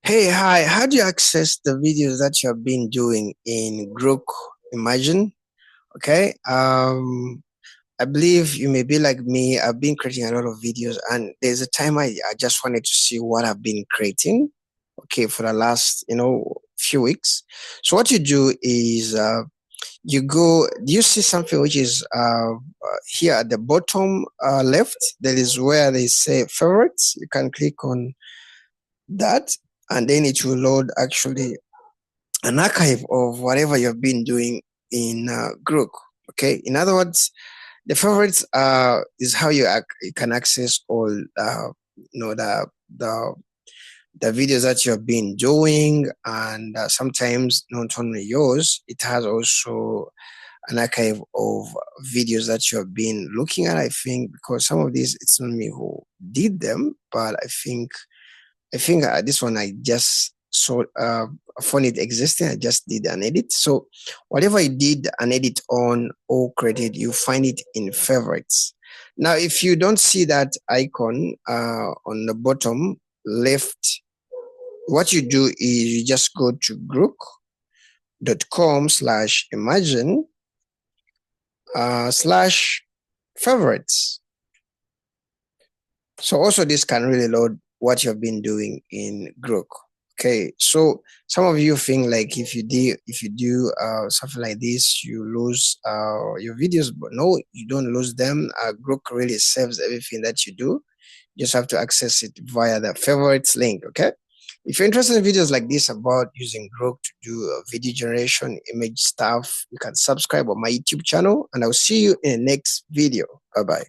Hey, hi. How do you access the videos that you have been doing in Grok Imagine? Okay. I believe you may be like me. I've been creating a lot of videos, and there's a time I just wanted to see what I've been creating. Okay, for the last few weeks. So what you do is you go. Do you see something which is here at the bottom left? That is where they say favorites. You can click on that, and then it will load actually an archive of whatever you've been doing in Grok. Okay. In other words, the favorites is how you can access all the the videos that you've been doing, and sometimes not only yours, it has also an archive of videos that you have been looking at. I think because some of these it's not me who did them, but I think this one I just saw found it existing. I just did an edit. So whatever I did an edit on or created, you find it in favorites. Now, if you don't see that icon on the bottom left, what you do is you just go to grok.com/imagine slash favorites. So also this can really load what you've been doing in Grok. Okay, so some of you think like if you do something like this, you lose your videos, but no, you don't lose them. Grok really saves everything that you do. You just have to access it via the favorites link. Okay, if you're interested in videos like this about using Grok to do video generation, image stuff, you can subscribe on my YouTube channel, and I'll see you in the next video. Bye bye.